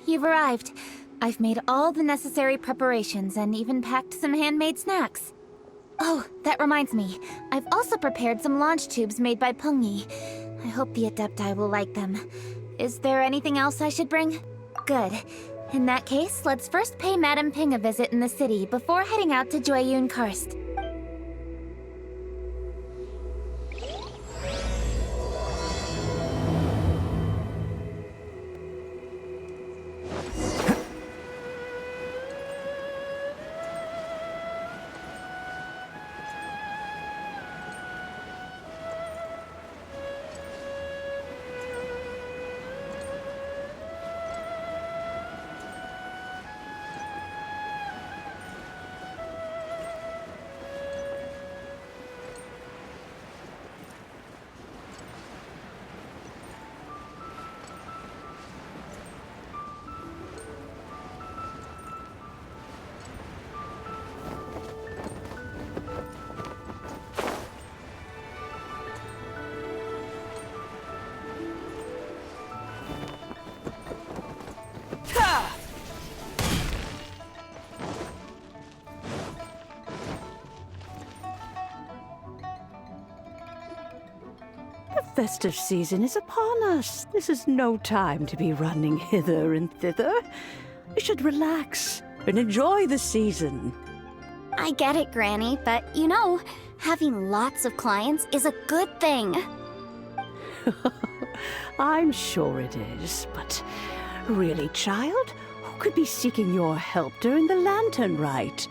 you've arrived. I've made all the necessary preparations and even packed some handmade snacks. Oh, that reminds me. I've also prepared some launch tubes made by Pungi. I hope the Adepti will like them. Is there anything else I should bring? Good. In that case, let's first pay Madame Ping a visit in the city before heading out to Jueyun Karst. The festive season is upon us. This is no time to be running hither and thither. You should relax and enjoy the season. I get it, Granny, but you know, having lots of clients is a good thing. I'm sure it is, but really, child, who could be seeking your help during the lantern rite?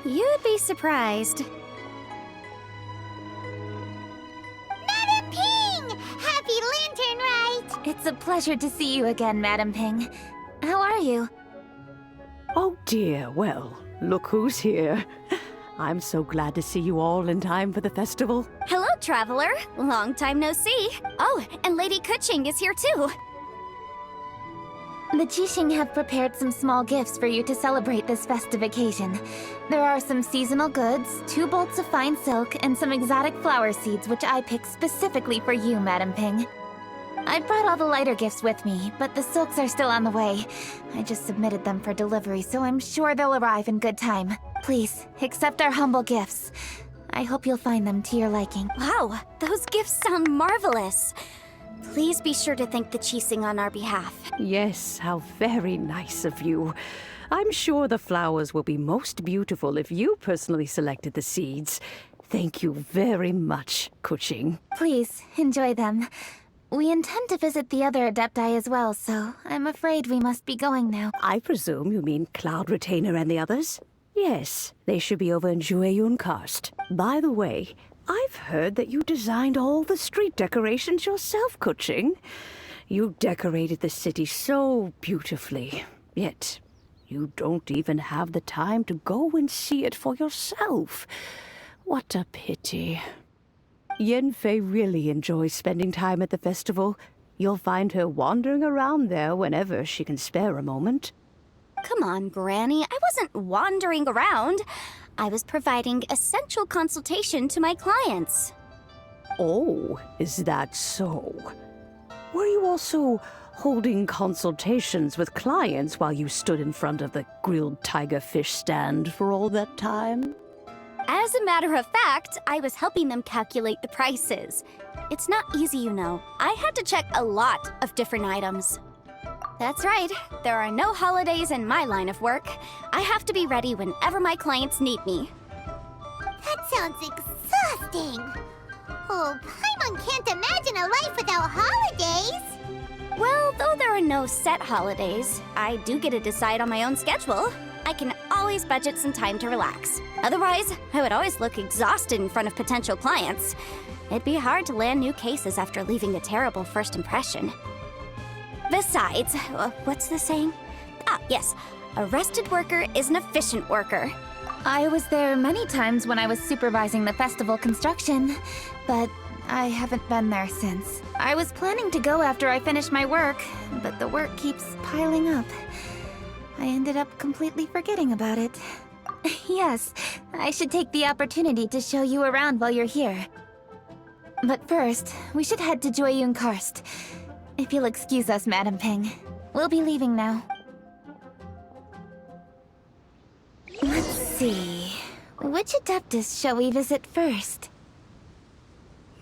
You'd be surprised. Madam Ping! Happy Lantern Rite! It's a pleasure to see you again, Madame Ping. How are you? Oh dear, well, look who's here. I'm so glad to see you all in time for the festival. Hello, traveler. Long time no see. Oh, and Lady Kuching is here too. The Qixing have prepared some small gifts for you to celebrate this festive occasion. There are some seasonal goods, 2 bolts of fine silk, and some exotic flower seeds which I picked specifically for you, Madame Ping. I brought all the lighter gifts with me, but the silks are still on the way. I just submitted them for delivery, so I'm sure they'll arrive in good time. Please, accept our humble gifts. I hope you'll find them to your liking. Wow, those gifts sound marvelous. Please be sure to thank the Qixing on our behalf. Yes, how very nice of you. I'm sure the flowers will be most beautiful if you personally selected the seeds. Thank you very much, Kuching. Please, enjoy them. We intend to visit the other Adepti as well, so I'm afraid we must be going now. I presume you mean Cloud Retainer and the others? Yes, they should be over in Jueyun Karst. By the way, I've heard that you designed all the street decorations yourself, Kuching. You decorated the city so beautifully, yet you don't even have the time to go and see it for yourself. What a pity. Yanfei really enjoys spending time at the festival. You'll find her wandering around there whenever she can spare a moment. Come on, Granny. I wasn't wandering around. I was providing essential consultation to my clients. Oh, is that so? Were you also holding consultations with clients while you stood in front of the grilled tiger fish stand for all that time? As a matter of fact, I was helping them calculate the prices. It's not easy, you know. I had to check a lot of different items. That's right. There are no holidays in my line of work. I have to be ready whenever my clients need me. That sounds exhausting. Oh, Paimon can't imagine a life without holidays. Well, though there are no set holidays, I do get to decide on my own schedule. I can always budget some time to relax. Otherwise, I would always look exhausted in front of potential clients. It'd be hard to land new cases after leaving a terrible first impression. Besides, what's the saying? Ah, yes. A rested worker is an efficient worker. I was there many times when I was supervising the festival construction, but I haven't been there since. I was planning to go after I finish my work, but the work keeps piling up. I ended up completely forgetting about it. Yes, I should take the opportunity to show you around while you're here. But first, we should head to Jueyun Karst. If you'll excuse us, Madame Ping. We'll be leaving now. Let's see. Which Adeptus shall we visit first?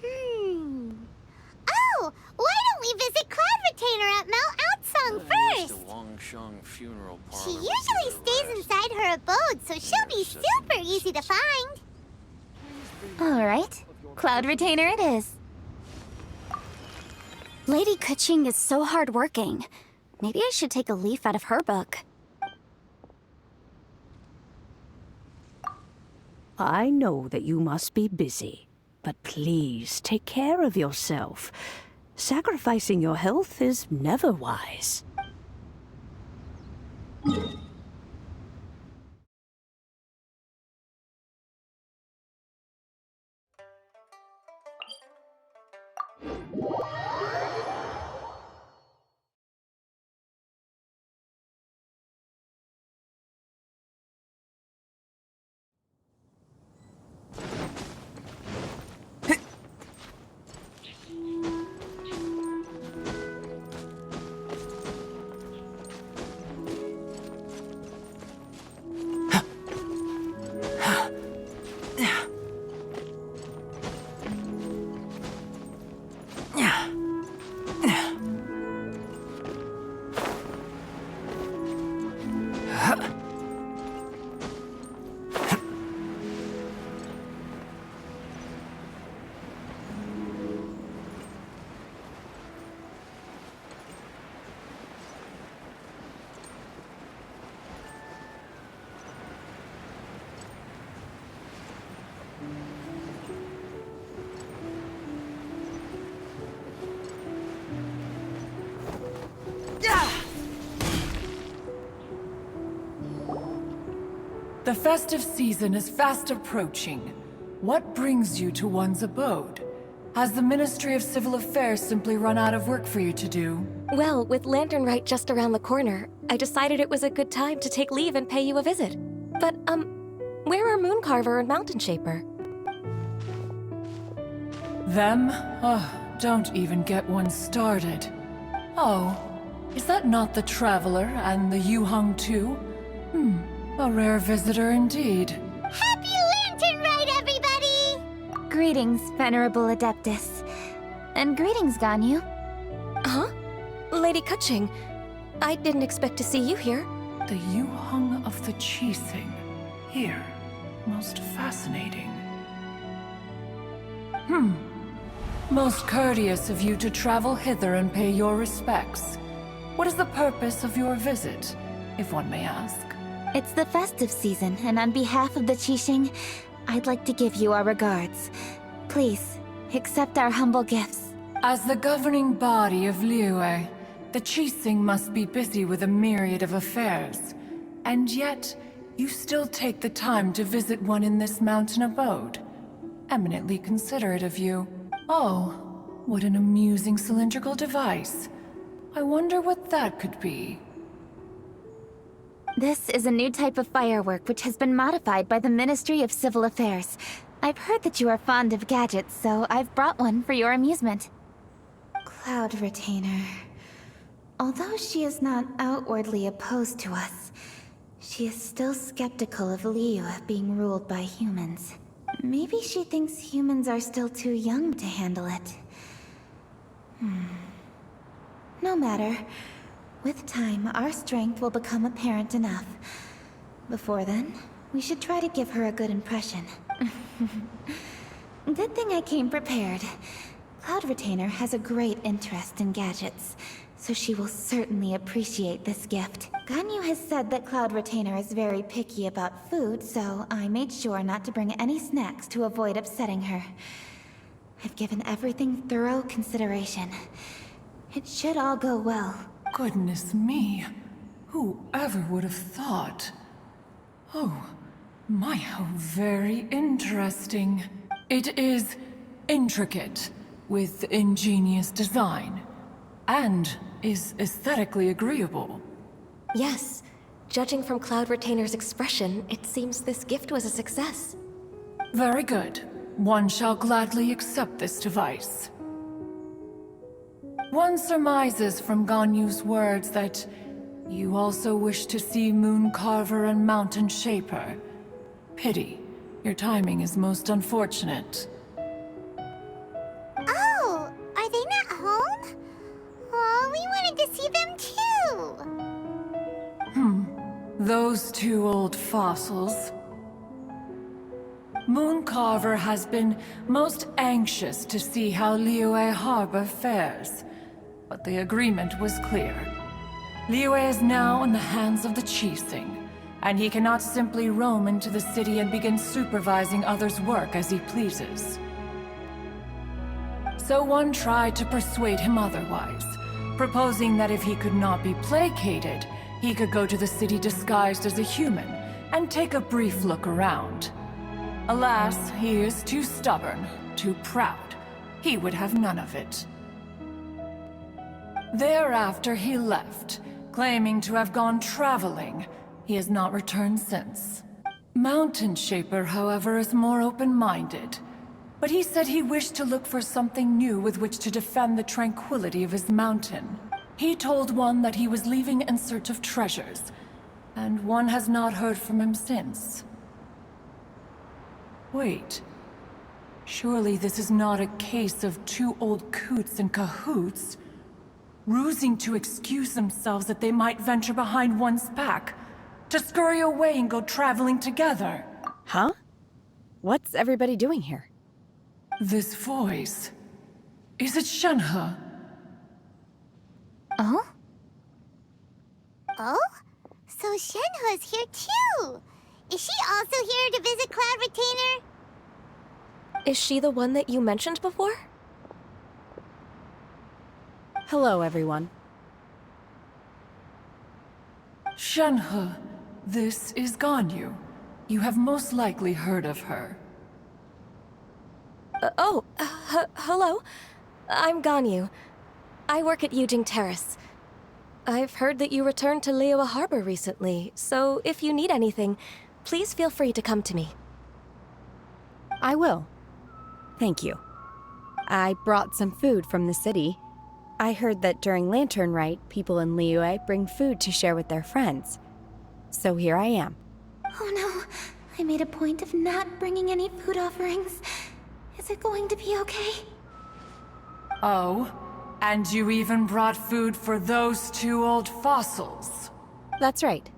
Oh, why don't we visit Cloud Retainer at Mount Outsong first? She usually stays inside her abode, so she'll be super easy to find. Alright. Cloud Retainer it is. Lady Kuching is so hardworking. Maybe I should take a leaf out of her book. I know that you must be busy, but please take care of yourself. Sacrificing your health is never wise. The festive season is fast approaching. What brings you to one's abode? Has the Ministry of Civil Affairs simply run out of work for you to do? Well, with Lantern Rite just around the corner, I decided it was a good time to take leave and pay you a visit. But, where are Mooncarver and Mountain Shaper? Them? Oh, don't even get one started. Oh, is that not the Traveler and the Yuhang too? A rare visitor indeed. Happy Lantern Rite, everybody! Greetings, Venerable Adeptus. And greetings, Ganyu. Huh? Lady Kuching, I didn't expect to see you here. The Yuhang of the Qixing. Here. Most fascinating. Most courteous of you to travel hither and pay your respects. What is the purpose of your visit, if one may ask? It's the festive season, and on behalf of the Qixing, I'd like to give you our regards. Please, accept our humble gifts. As the governing body of Liyue, the Qixing must be busy with a myriad of affairs. And yet, you still take the time to visit one in this mountain abode. Eminently considerate of you. Oh, what an amusing cylindrical device. I wonder what that could be. This is a new type of firework which has been modified by the Ministry of Civil Affairs. I've heard that you are fond of gadgets, so I've brought one for your amusement. Cloud Retainer. Although she is not outwardly opposed to us, she is still skeptical of Liyue being ruled by humans. Maybe she thinks humans are still too young to handle it. No matter. With time, our strength will become apparent enough. Before then, we should try to give her a good impression. Good thing I came prepared. Cloud Retainer has a great interest in gadgets, so she will certainly appreciate this gift. Ganyu has said that Cloud Retainer is very picky about food, so I made sure not to bring any snacks to avoid upsetting her. I've given everything thorough consideration. It should all go well. Goodness me. Whoever would have thought? Oh, my, how very interesting. It is intricate, with ingenious design, and is aesthetically agreeable. Yes. Judging from Cloud Retainer's expression, it seems this gift was a success. Very good. One shall gladly accept this device. One surmises from Ganyu's words that you also wish to see Moon Carver and Mountain Shaper. Pity. Your timing is most unfortunate. Oh, are they not home? Oh, we wanted to see them too. Those two old fossils. Moon Carver has been most anxious to see how Liyue Harbor fares, but the agreement was clear. Liyue is now in the hands of the Qixing, and he cannot simply roam into the city and begin supervising others' work as he pleases. So one tried to persuade him otherwise, proposing that if he could not be placated, he could go to the city disguised as a human and take a brief look around. Alas, he is too stubborn, too proud. He would have none of it. Thereafter he left, claiming to have gone traveling. He has not returned since. Mountain Shaper, however, is more open-minded. But he said he wished to look for something new with which to defend the tranquility of his mountain. He told one that he was leaving in search of treasures, and one has not heard from him since. Wait. Surely this is not a case of two old coots in cahoots, rusing to excuse themselves that they might venture behind one's back, to scurry away and go traveling together. Huh? What's everybody doing here? This voice... Is it Shenhe? Oh? Oh? So Shenhe's here too! Is she also here to visit Cloud Retainer? Is she the one that you mentioned before? Hello, everyone. Shenhe, this is Ganyu. You have most likely heard of her. Hello. I'm Ganyu. I work at Yujing Terrace. I've heard that you returned to Liyue Harbor recently, so if you need anything, please feel free to come to me. I will. Thank you. I brought some food from the city. I heard that during Lantern Rite, people in Liyue bring food to share with their friends. So here I am. Oh no, I made a point of not bringing any food offerings. Is it going to be okay? Oh? And you even brought food for those two old fossils? That's right.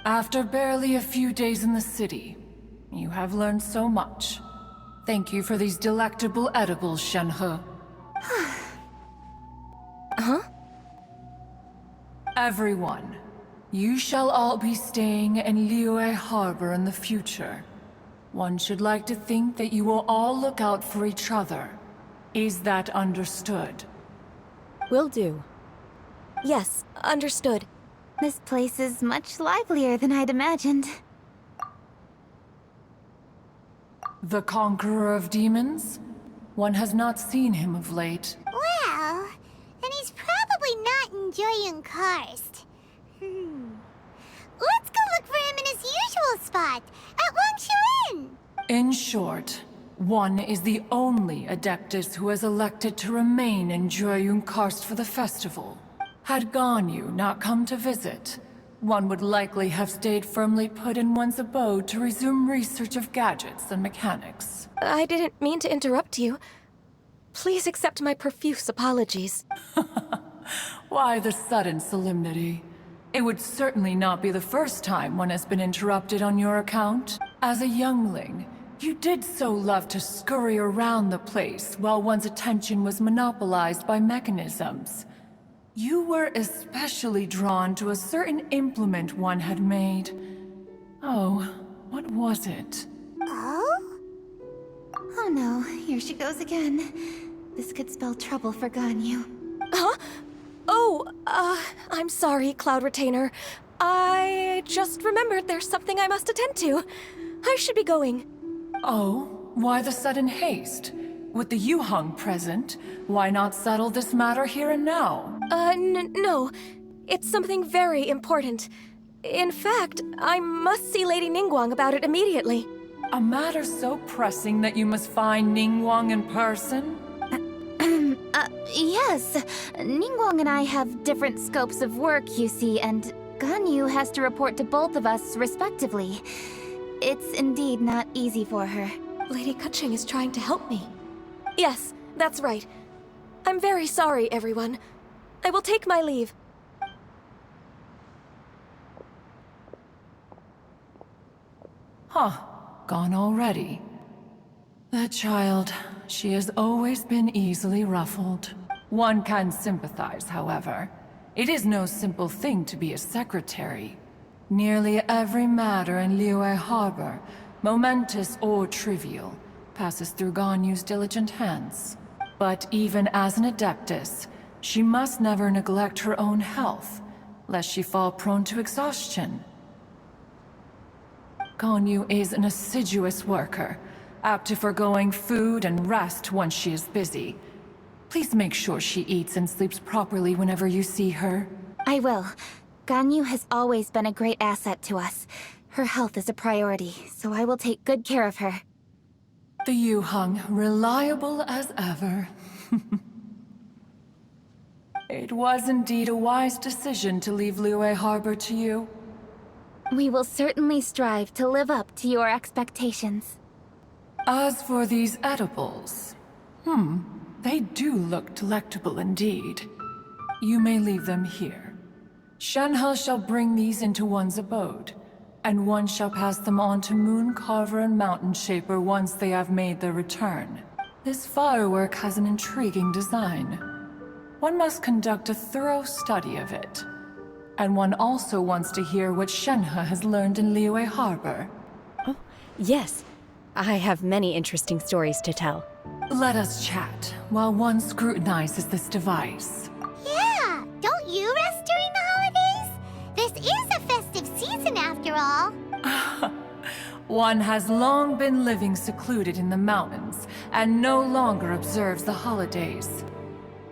After barely a few days in the city, you have learned so much. Thank you for these delectable edibles, Shenhe. Huh? Everyone, you shall all be staying in Liyue Harbor in the future. One should like to think that you will all look out for each other. Is that understood? Will do. Yes, understood. This place is much livelier than I'd imagined. The Conqueror of Demons? One has not seen him of late. Well, and he's probably not enjoying Karst. Let's go look for him in his usual spot, at Wangshu. In short, one is the only Adeptus who has elected to remain in Joyun Karst for the festival. Had Ganyu not come to visit, one would likely have stayed firmly put in one's abode to resume research of gadgets and mechanics. I didn't mean to interrupt you. Please accept my profuse apologies. Why the sudden solemnity? It would certainly not be the first time one has been interrupted on your account. As a youngling, you did so love to scurry around the place while one's attention was monopolized by mechanisms. You were especially drawn to a certain implement one had made. Oh, what was it? Oh? Oh no, here she goes again. This could spell trouble for Ganyu. Huh? I'm sorry, Cloud Retainer. I just remembered there's something I must attend to. I should be going. Oh, why the sudden haste? With the Yuheng present, why not settle this matter here and now? No. It's something very important. In fact, I must see Lady Ningguang about it immediately. A matter so pressing that you must find Ningguang in person? Yes. Ningguang and I have different scopes of work, you see, and Ganyu has to report to both of us, respectively. It's indeed not easy for her. Lady Kuching is trying to help me. Yes, that's right. I'm very sorry, everyone. I will take my leave. Huh. Gone already. That child, she has always been easily ruffled. One can sympathize, however. It is no simple thing to be a secretary. Nearly every matter in Liyue Harbor, momentous or trivial, passes through Ganyu's diligent hands. But even as an adeptus, she must never neglect her own health, lest she fall prone to exhaustion. Ganyu is an assiduous worker, apt to foregoing food and rest once she is busy. Please make sure she eats and sleeps properly whenever you see her. I will. Ganyu has always been a great asset to us. Her health is a priority, so I will take good care of her. The Yuheng, reliable as ever. It was indeed a wise decision to leave Liyue Harbor to you. We will certainly strive to live up to your expectations. As for these edibles, they do look delectable indeed. You may leave them here. Shenhe shall bring these into one's abode, and one shall pass them on to Moon Carver and Mountain Shaper once they have made their return. This firework has an intriguing design. One must conduct a thorough study of it. And one also wants to hear what Shenhe has learned in Liyue Harbor. Oh, yes. I have many interesting stories to tell. Let us chat while one scrutinizes this device. Yeah, don't you rest during the holidays? This is a festive season after all. One has long been living secluded in the mountains and no longer observes the holidays.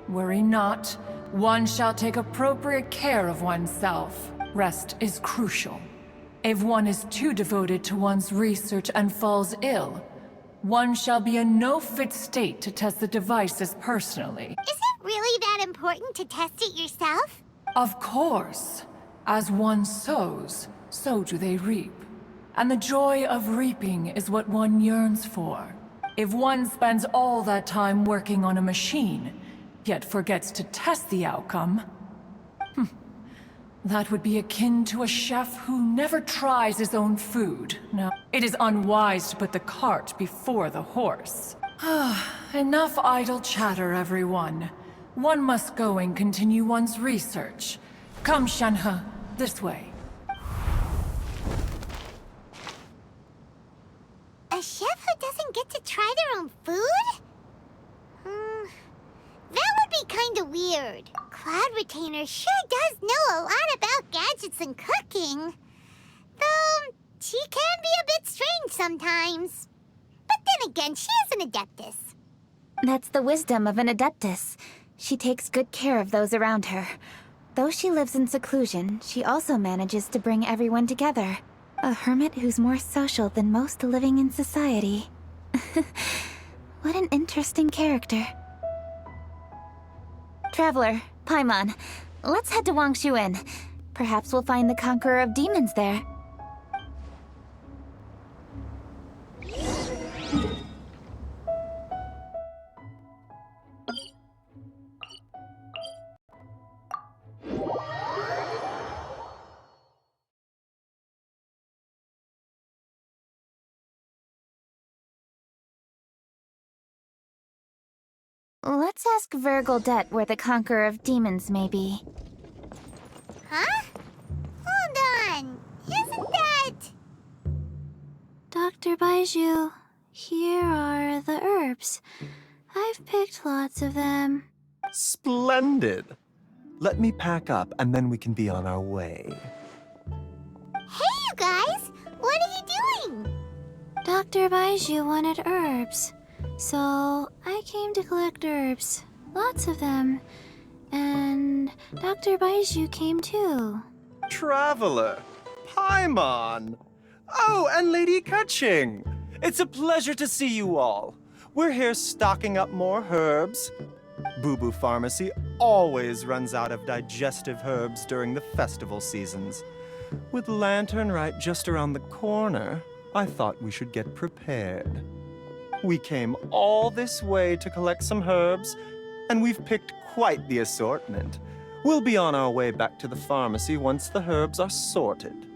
Worry not, one shall take appropriate care of oneself. Rest is crucial. If one is too devoted to one's research and falls ill, one shall be in no fit state to test the devices personally. Is it really that important to test it yourself? Of course. As one sows, so do they reap. And the joy of reaping is what one yearns for. If one spends all that time working on a machine, yet forgets to test the outcome, that would be akin to a chef who never tries his own food. Now, it is unwise to put the cart before the horse. Enough idle chatter, everyone. One must go and continue one's research. Come, Shenhe, this way. A chef who doesn't get to try their own food? That would be kinda weird. Cloud Retainer sure does know a lot about gadgets and cooking. Though, she can be a bit strange sometimes. But then again, she is an adeptus. That's the wisdom of an adeptus. She takes good care of those around her. Though she lives in seclusion, she also manages to bring everyone together. A hermit who's more social than most living in society. What an interesting character. Traveler, Paimon, let's head to Wangshuin. Perhaps we'll find the Conqueror of Demons there. Let's ask Vergildet where the Conqueror of Demons may be. Huh? Hold on. Isn't that... Dr. Baiju, here are the herbs. I've picked lots of them. Splendid! Let me pack up and then we can be on our way. Hey, you guys! What are you doing? Dr. Baiju wanted herbs. So, I came to collect herbs. Lots of them. And Dr. Baiju came too. Traveler! Paimon! Oh, and Lady Kuching! It's a pleasure to see you all. We're here stocking up more herbs. Boo Boo Pharmacy always runs out of digestive herbs during the festival seasons. With Lantern Rite just around the corner, I thought we should get prepared. We came all this way to collect some herbs, and we've picked quite the assortment. We'll be on our way back to the pharmacy once the herbs are sorted.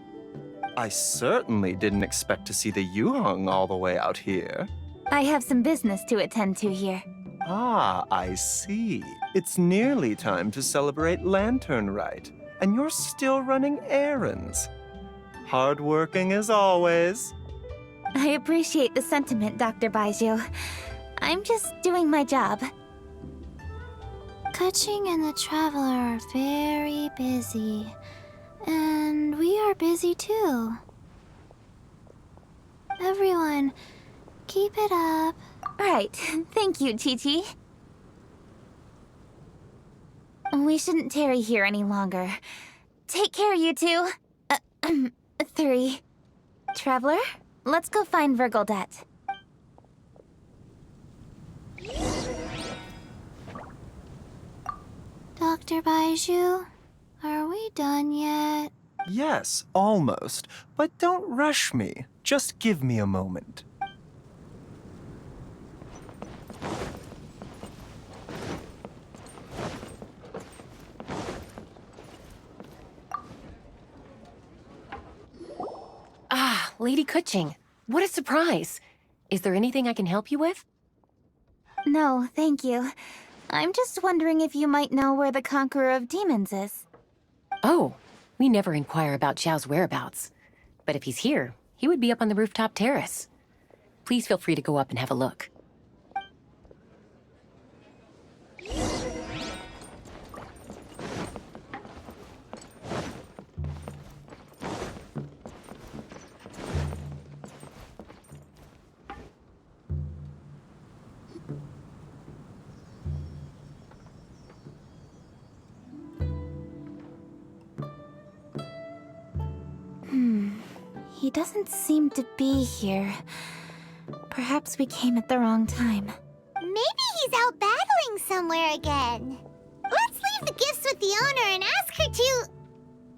I certainly didn't expect to see the Yuheng all the way out here. I have some business to attend to here. Ah, I see. It's nearly time to celebrate Lantern Rite, and you're still running errands. Hardworking as always. I appreciate the sentiment, Dr. Baizhu. I'm just doing my job. Kuching and the Traveler are very busy. And we are busy too. Everyone, keep it up. Right. Thank you, Chi-Chi. We shouldn't tarry here any longer. Take care, you two. 3. Traveler, let's go find Virgildet. Dr. Baizhu, are we done yet? Yes, almost. But don't rush me. Just give me a moment. Ah, Lady Kuching. What a surprise. Is there anything I can help you with? No, thank you. I'm just wondering if you might know where the Conqueror of Demons is. Oh, we never inquire about Xiao's whereabouts. But if he's here, he would be up on the rooftop terrace. Please feel free to go up and have a look. He doesn't seem to be here. Perhaps we came at the wrong time. Maybe he's out battling somewhere again. Let's leave the gifts with the owner and ask her to...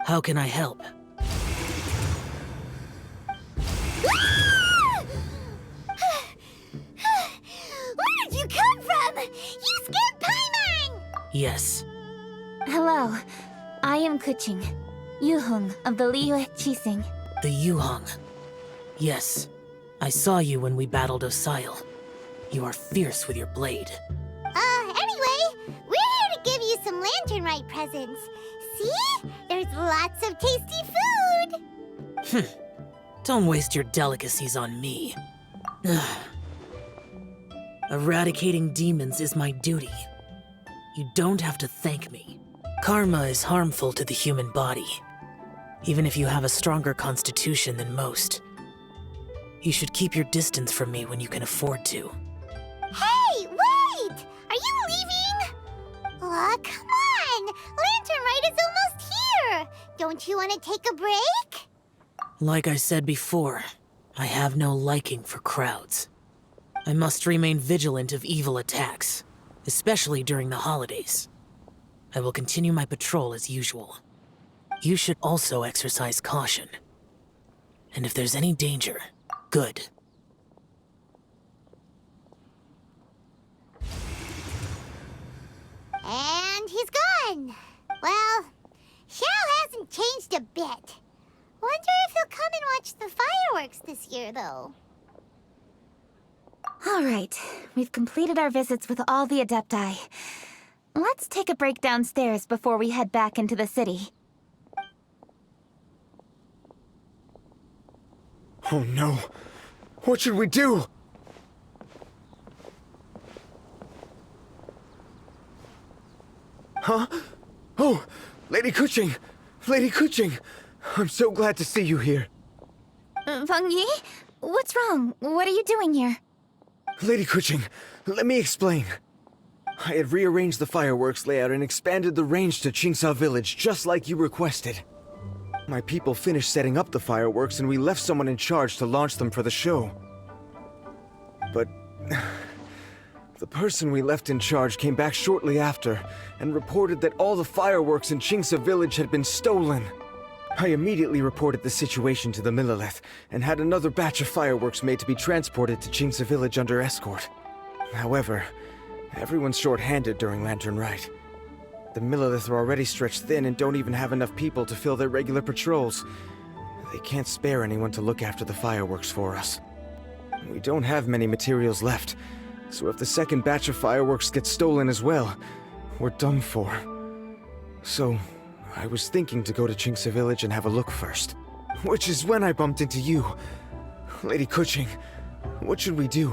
How can I help? Where did you come from? You scared Paimon! Yes. Hello, I am Kuching, Yuheng of the Liyue Qixing. The Yuheng. Yes. I saw you when we battled Osile. You are fierce with your blade. Anyway, we're here to give you some Lantern Rite presents. See? There's lots of tasty food! Don't waste your delicacies on me. Eradicating demons is my duty. You don't have to thank me. Karma is harmful to the human body, even if you have a stronger constitution than most. You should keep your distance from me when you can afford to. Hey, wait! Are you leaving? Aw, come on! Lantern Rite is almost here! Don't you want to take a break? Like I said before, I have no liking for crowds. I must remain vigilant of evil attacks, especially during the holidays. I will continue my patrol as usual. You should also exercise caution. And if there's any danger, good. And he's gone. Well, Xiao hasn't changed a bit. Wonder if he'll come and watch the fireworks this year, though. All right, we've completed our visits with all the Adepti. Let's take a break downstairs before we head back into the city. Oh no! What should we do? Huh? Oh! Lady Kuching! Lady Kuching! I'm so glad to see you here. Feng Yi? What's wrong? What are you doing here? Lady Kuching, let me explain. I had rearranged the fireworks layout and expanded the range to Qingsa Village just like you requested. My people finished setting up the fireworks and we left someone in charge to launch them for the show. but the person we left in charge came back shortly after and reported that all the fireworks in Chingsa village had been stolen. I immediately reported the situation to the Millilith and had another batch of fireworks made to be transported to Chingsa village under escort. However, everyone's short-handed during Lantern Rite. The Millilith are already stretched thin and don't even have enough people to fill their regular patrols. They can't spare anyone to look after the fireworks for us. We don't have many materials left, so if the second batch of fireworks gets stolen as well, we're done for. So, I was thinking to go to Chingsa village and have a look first. Which is when I bumped into you. Lady Kuching, what should we do?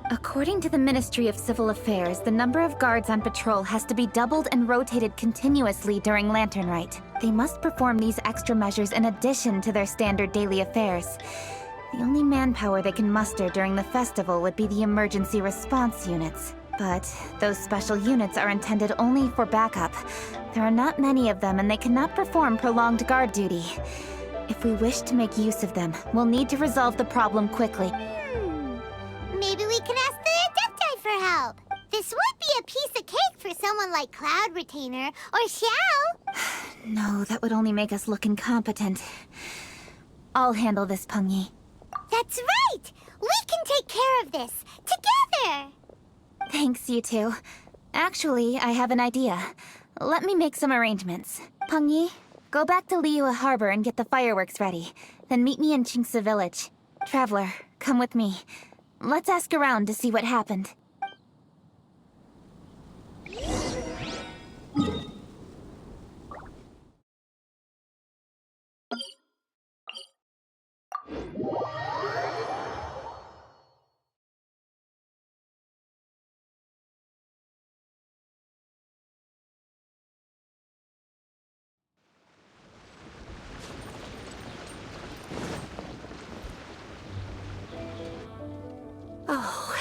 According to the Ministry of Civil Affairs, the number of guards on patrol has to be doubled and rotated continuously during Lantern Rite. They must perform these extra measures in addition to their standard daily affairs. The only manpower they can muster during the festival would be the emergency response units. But those special units are intended only for backup. There are not many of them, and they cannot perform prolonged guard duty. If we wish to make use of them, we'll need to resolve the problem quickly. Maybe we can ask the Adepti for help. This would be a piece of cake for someone like Cloud Retainer or Xiao. No, that would only make us look incompetent. I'll handle this, Pengyi. That's right! We can take care of this, together! Thanks, you two. Actually, I have an idea. Let me make some arrangements. Pengyi, go back to Liyue Harbor and get the fireworks ready. Then meet me in Chingsa village. Traveler, come with me. Let's ask around to see what happened. Oh,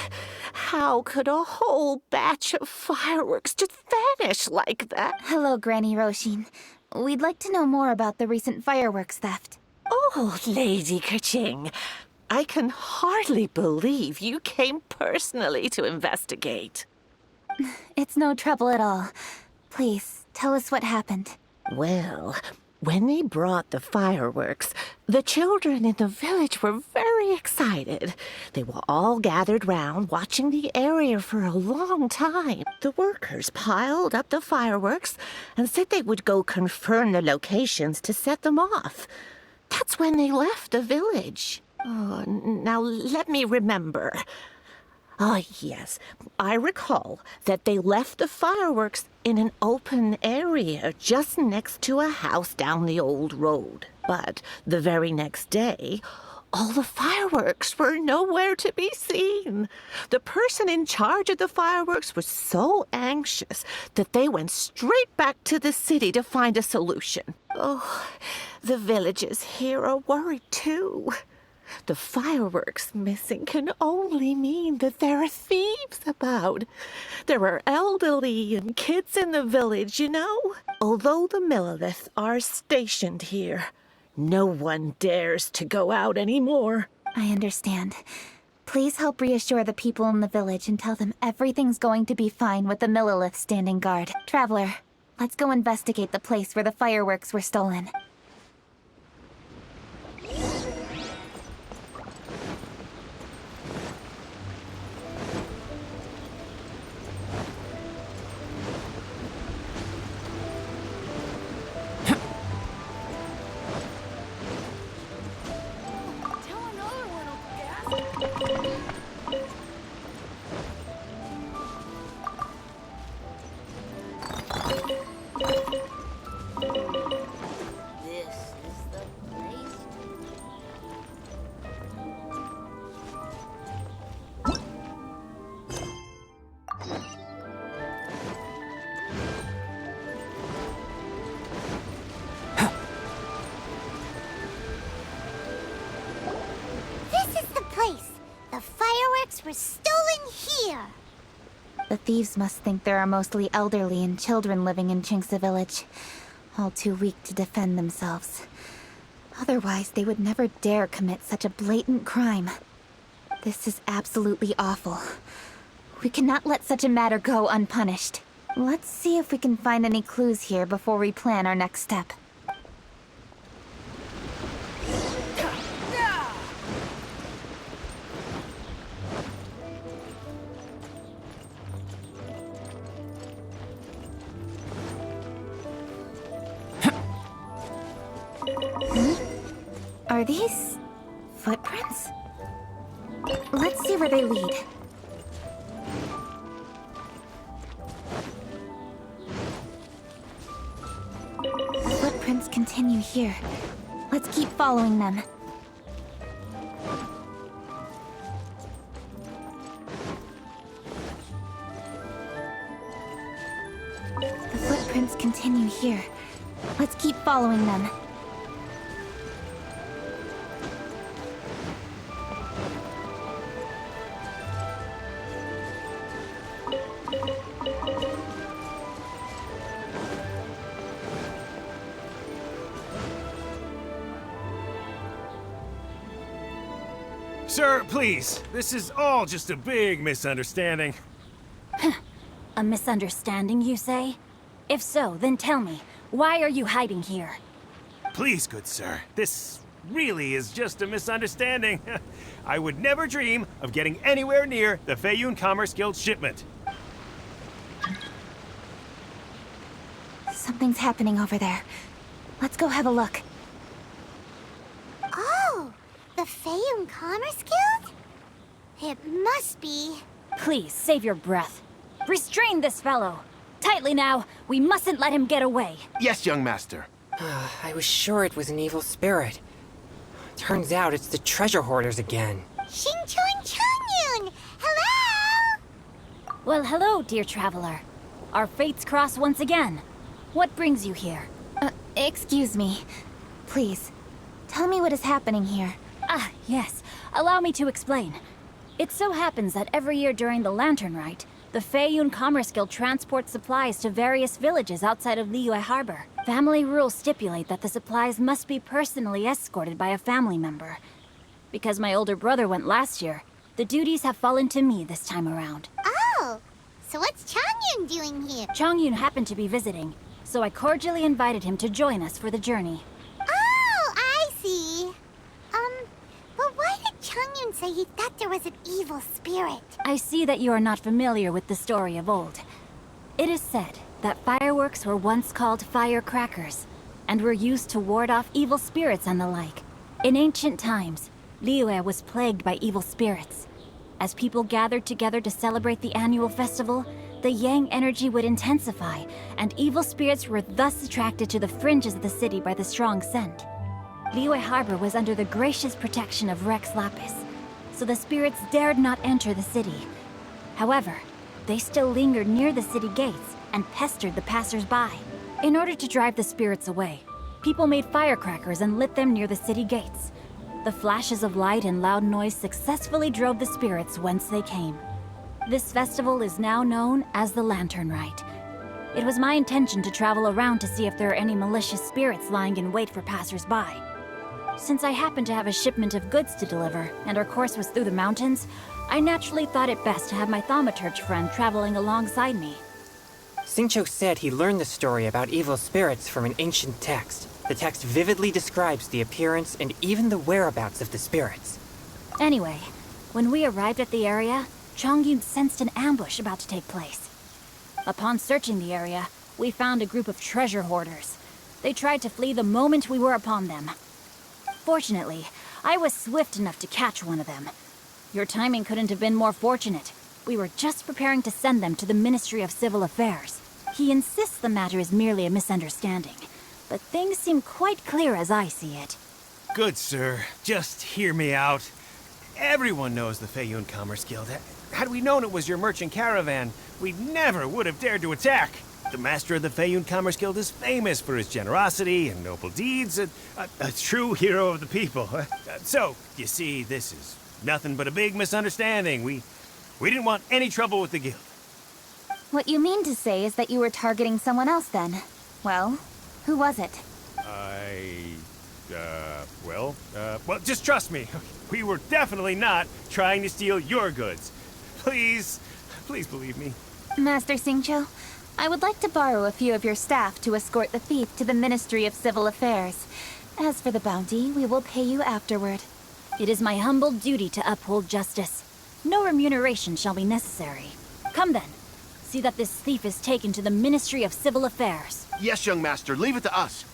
how could a whole batch of fireworks just vanish like that? Hello, Granny Roshin. We'd like to know more about the recent fireworks theft. Oh, Lady Kaching, I can hardly believe you came personally to investigate. It's no trouble at all. Please, tell us what happened. Well, when they brought the fireworks, the children in the village were very excited. They were all gathered round, watching the area for a long time. The workers piled up the fireworks and said they would go confirm the locations to set them off. That's when they left the village. Oh, now let me remember. Ah, yes, I recall that they left the fireworks in an open area just next to a house down the old road. But the very next day, all the fireworks were nowhere to be seen. The person in charge of the fireworks was so anxious that they went straight back to the city to find a solution. Oh, the villagers here are worried too. The fireworks missing can only mean that there are thieves about. There are elderly and kids in the village, you know. Although the Millilith are stationed here, no one dares to go out anymore. I understand. Please help reassure the people in the village and tell them everything's going to be fine with the Millilith standing guard. Traveler, let's go investigate the place where the fireworks were stolen. Were stolen here. The thieves must think there are mostly elderly and children living in Chingsa village, all too weak to defend themselves. Otherwise, they would never dare commit such a blatant crime. This is absolutely awful. We cannot let such a matter go unpunished. Let's see if we can find any clues here before we plan our next step. Are these footprints? Let's see where they lead. The footprints continue here. Let's keep following them. The footprints continue here. Let's keep following them. Sir, please. This is all just a big misunderstanding. A misunderstanding, you say? If so, then tell me, why are you hiding here? Please, good sir. This really is just a misunderstanding. I would never dream of getting anywhere near the Feiyun Commerce Guild shipment. Something's happening over there. Let's go have a look. Oh, the Feiyun Commerce Guild? It must be. Please, save your breath. Restrain this fellow. Tightly now, we mustn't let him get away. Yes, young master. I was sure it was an evil spirit. Turns out it's the treasure hoarders again. Xingchun Changyun! Hello! Well, hello, dear traveler. Our fates cross once again. What brings you here? Excuse me. Please, tell me what is happening here. Ah, yes. Allow me to explain. It so happens that every year during the Lantern Rite, the Feiyun Commerce Guild transports supplies to various villages outside of Liyue Harbor. Family rules stipulate that the supplies must be personally escorted by a family member. Because my older brother went last year, the duties have fallen to me this time around. Oh, so what's Changyun doing here? Changyun happened to be visiting, so I cordially invited him to join us for the journey. Oh, I see. But why did Changyun say he thought there was an evil spirit? I see that you are not familiar with the story of old. It is said that fireworks were once called firecrackers, and were used to ward off evil spirits and the like. In ancient times, Liyue was plagued by evil spirits. As people gathered together to celebrate the annual festival, the yang energy would intensify, and evil spirits were thus attracted to the fringes of the city by the strong scent. Liyue Harbor was under the gracious protection of Rex Lapis, so the spirits dared not enter the city. However, they still lingered near the city gates and pestered the passers-by. In order to drive the spirits away, people made firecrackers and lit them near the city gates. The flashes of light and loud noise successfully drove the spirits whence they came. This festival is now known as the Lantern Rite. It was my intention to travel around to see if there are any malicious spirits lying in wait for passers-by. Since I happened to have a shipment of goods to deliver, and our course was through the mountains, I naturally thought it best to have my thaumaturge friend traveling alongside me. Xingqiu said he learned the story about evil spirits from an ancient text. The text vividly describes the appearance and even the whereabouts of the spirits. Anyway, when we arrived at the area, Changyun sensed an ambush about to take place. Upon searching the area, we found a group of treasure hoarders. They tried to flee the moment we were upon them. Fortunately, I was swift enough to catch one of them. Your timing couldn't have been more fortunate. We were just preparing to send them to the Ministry of Civil Affairs. He insists the matter is merely a misunderstanding, but things seem quite clear as I see it. Good sir, just hear me out. Everyone knows the Feiyun Commerce Guild. Had we known it was your merchant caravan, we never would have dared to attack. The master of the Feiyun Commerce Guild is famous for his generosity and noble deeds, a true hero of the people. So, you see, this is nothing but a big misunderstanding. We didn't want any trouble with the guild. What you mean to say is that you were targeting someone else then? Well, who was it? Well, just trust me. We were definitely not trying to steal your goods. Please believe me. Master Xingqiu, I would like to borrow a few of your staff to escort the thief to the Ministry of Civil Affairs. As for the bounty, we will pay you afterward. It is my humble duty to uphold justice. No remuneration shall be necessary. Come then. See that this thief is taken to the Ministry of Civil Affairs. Yes, young master, leave it to us.